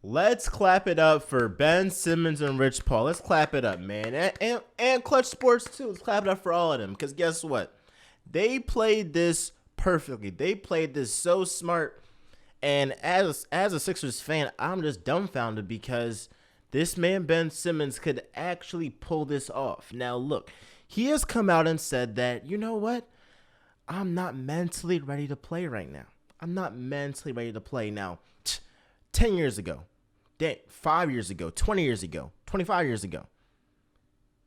Let's clap it up for Ben Simmons and Rich Paul. Let's clap it up, man. And Clutch Sports, too. Let's clap it up for all of them. Because guess what? They played this perfectly. They played this so smart. And as a Sixers fan, I'm just dumbfounded because this man, Ben Simmons, could actually pull this off. Now, look, he has come out and said that, you know what? I'm not mentally ready to play right now. I'm not mentally ready to play now. 10 years ago, 5 years ago, 20 years ago, 25 years ago,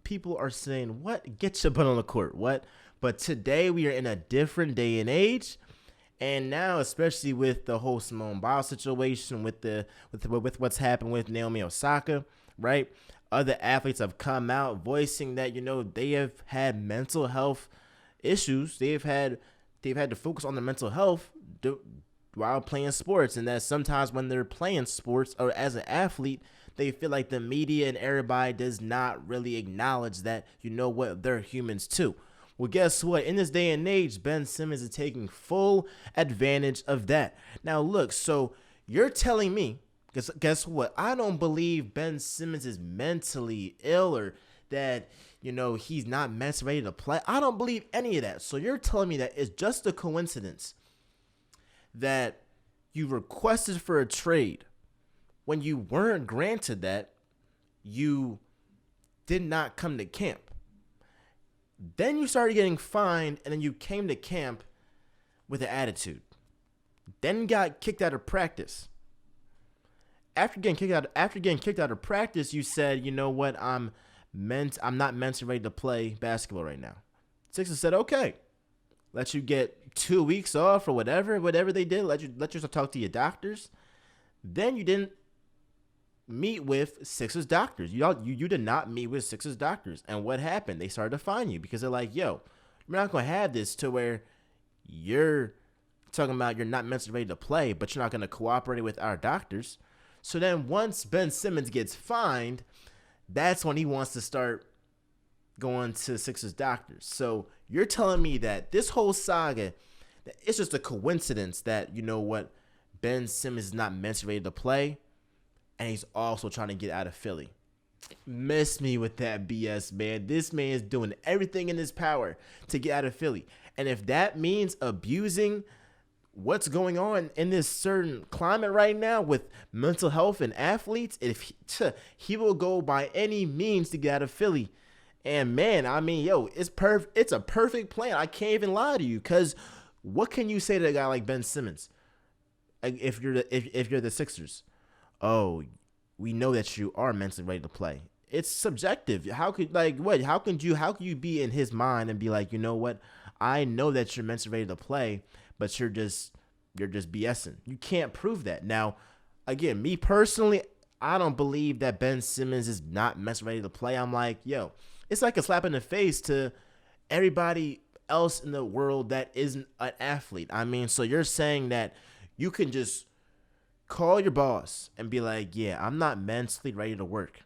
people are saying, what? Get your butt on the court. What? But today we are in a different day and age. And now, especially with the whole Simone Biles situation, with what's happened with Naomi Osaka, right? Other athletes have come out voicing that, they have had mental health issues. They've had to focus on their mental health while playing sports, and that sometimes when they're playing sports or as an athlete, they feel like the media and everybody does not really acknowledge that, they're humans too. Well, guess what? In this day and age, Ben Simmons is taking full advantage of that. Now, look, so you're telling me, because guess what? I don't believe Ben Simmons is mentally ill or that, he's not mentally ready to play. I don't believe any of that. So you're telling me that it's just a coincidence that you requested for a trade when you weren't granted that, you did not come to camp. Then you started getting fined, and then you came to camp with an attitude. Then got kicked out of practice. After getting kicked out of practice, you said, "You know what? I'm not mentally ready to play basketball right now." Sixers said, "Okay, let you get 2 weeks off or whatever they did. Let you talk to your doctors." Then you didn't meet with Sixers doctors. You did not meet with Sixers doctors. And what happened? They started to fine you because they're like, yo, we're not going to have this to where you're talking about you're not mentally ready to play, but you're not going to cooperate with our doctors. So then once Ben Simmons gets fined, that's when he wants to start going to Sixers doctors. So you're telling me that this whole saga, that it's just a coincidence that, Ben Simmons is not mentally ready to play, and he's also trying to get out of Philly. Miss me with that BS, man. This man is doing everything in his power to get out of Philly. And if that means abusing what's going on in this certain climate right now with mental health and athletes, he will go by any means to get out of Philly. And man, I mean, it's a perfect plan. I can't even lie to you, because what can you say to a guy like Ben Simmons if you're the Sixers? Oh, we know that you are mentally ready to play. It's subjective. How could you be in his mind and be like, you know what? I know that you're mentally ready to play, but you're just BSing. You can't prove that. Now, again, me personally, I don't believe that Ben Simmons is not mentally ready to play. I'm like, yo, it's like a slap in the face to everybody else in the world that isn't an athlete. I mean, so you're saying that you can just call your boss and be like, yeah, I'm not mentally ready to work.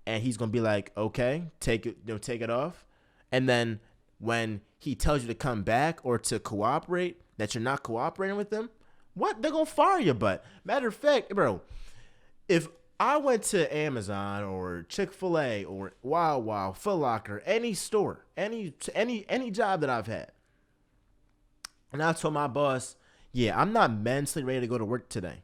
And he's going to be like, okay, take it off. And then when he tells you to come back or to cooperate, that you're not cooperating with them, what? They're going to fire your butt. Matter of fact, bro, if I went to Amazon or Chick-fil-A or Wow, Foot Locker, any store, any job that I've had, and I told my boss, yeah, I'm not mentally ready to go to work today.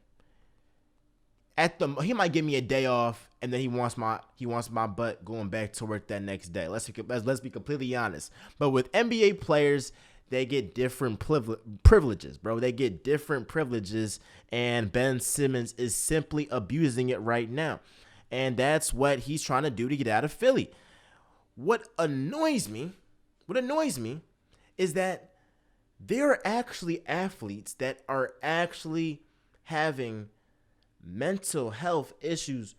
He might give me a day off, and then he wants my butt going back to work that next day. Let's be completely honest. But with NBA players, they get different privileges, bro. They get different privileges, and Ben Simmons is simply abusing it right now. And that's what he's trying to do to get out of Philly. What annoys me is that there are actually athletes that are actually having mental health issues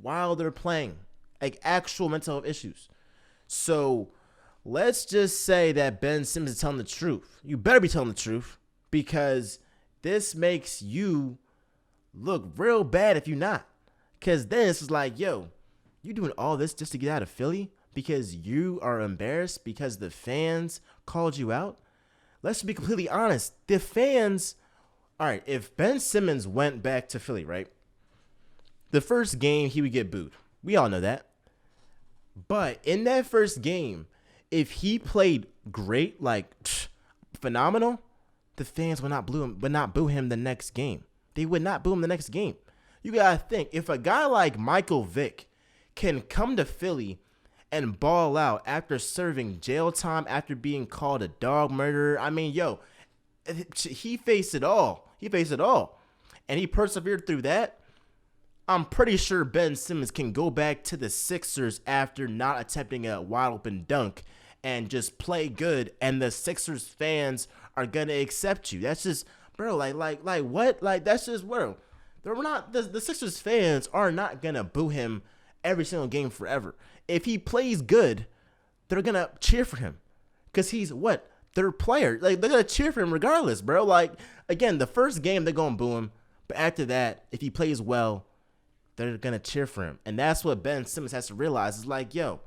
while they're playing, like actual mental health issues. So let's just say that Ben Simmons is telling the truth. You better be telling the truth, because this makes you look real bad if you're not. Because then it's like, yo, you doing all this just to get out of Philly because you are embarrassed because the fans called you out? Let's be completely honest. The fans, all right, if Ben Simmons went back to Philly, right, the first game he would get booed. We all know that. But in that first game, if he played great, like phenomenal, the fans would not boo him the next game. They would not boo him the next game. You gotta think, if a guy like Michael Vick can come to Philly and ball out after serving jail time, after being called a dog murderer, I mean, yo, he faced it all. He faced it all. And he persevered through that. I'm pretty sure Ben Simmons can go back to the Sixers after not attempting a wide open dunk and just play good, and the Sixers fans are gonna accept you. That's just, bro, like what? Like, that's just, bro. They're not, the Sixers fans are not gonna boo him every single game forever. If he plays good, they're gonna cheer for him. Cause he's what? Their player. Like, they're gonna cheer for him regardless, bro. Like, again, the first game they're gonna boo him. But after that, if he plays well, they're going to cheer for him. And that's what Ben Simmons has to realize. Is like, yo,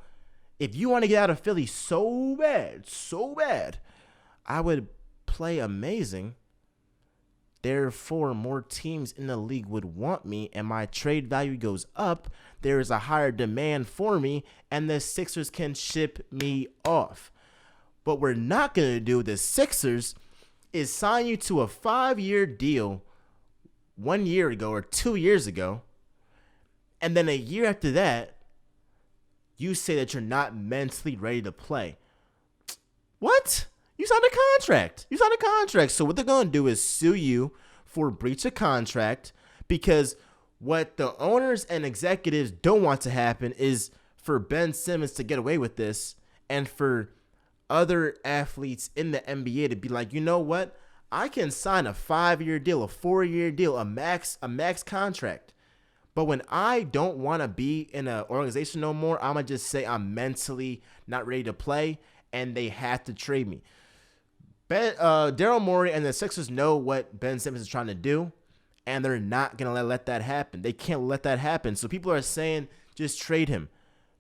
if you want to get out of Philly so bad, I would play amazing. Therefore, more teams in the league would want me, and my trade value goes up. There is a higher demand for me, and the Sixers can ship me off. What we're not going to do with the Sixers is sign you to a 5-year deal 1 year ago or 2 years ago, and then a year after that, you say that you're not mentally ready to play. What? You signed a contract. So what they're going to do is sue you for breach of contract, because what the owners and executives don't want to happen is for Ben Simmons to get away with this, and for other athletes in the NBA to be like, you know what? I can sign a 5-year deal, a 4-year deal, a max contract. But when I don't want to be in an organization no more, I'm going to just say I'm mentally not ready to play, and they have to trade me. Daryl Morey and the Sixers know what Ben Simmons is trying to do, and they're not going to let that happen. They can't let that happen. So people are saying, just trade him.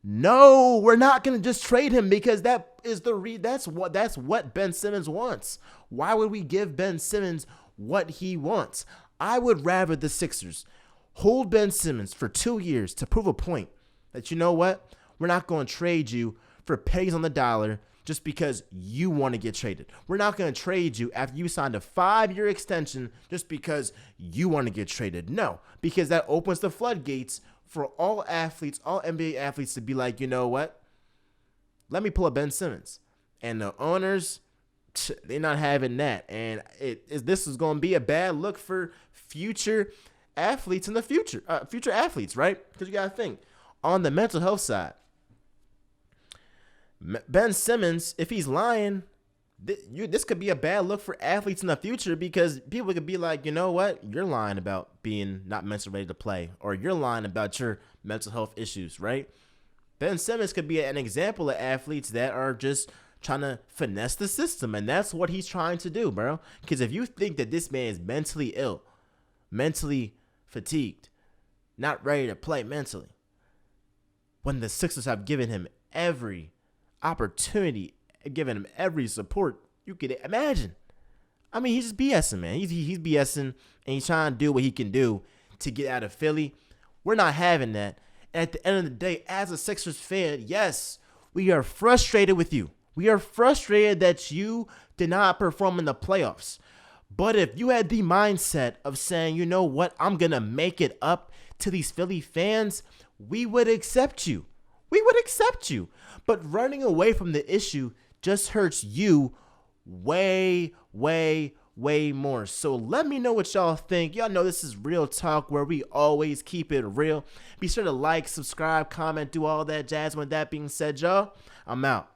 No, we're not going to just trade him, because that's what Ben Simmons wants. Why would we give Ben Simmons what he wants? I would rather the Sixers hold Ben Simmons for 2 years to prove a point that, you know what, we're not going to trade you for pennies on the dollar just because you want to get traded. We're not going to trade you after you signed a 5-year extension just because you want to get traded. No, because that opens the floodgates for all athletes, all NBA athletes, to be like, you know what, let me pull a Ben Simmons. And the owners, they're not having that. And this is going to be a bad look for future athletes in the future, future athletes, right? Because you got to think, on the mental health side, Ben Simmons, if he's lying, this could be a bad look for athletes in the future, because people could be like, you know what, you're lying about being not mentally ready to play, or you're lying about your mental health issues, right? Ben Simmons could be an example of athletes that are just trying to finesse the system, and that's what he's trying to do, bro. Because if you think that this man is mentally ill, mentally fatigued, not ready to play mentally, when the Sixers have given him every opportunity, given him every support you could imagine. I mean, he's just BSing, man. He's BSing, and he's trying to do what he can do to get out of Philly. We're not having that. And at the end of the day, as a Sixers fan, yes, we are frustrated with you. We are frustrated that you did not perform in the playoffs. But if you had the mindset of saying, you know what, I'm going to make it up to these Philly fans, we would accept you. We would accept you. But running away from the issue just hurts you way, way, way more. So let me know what y'all think. Y'all know this is Real Talk, where we always keep it real. Be sure to like, subscribe, comment, do all that jazz. With that being said, y'all, I'm out.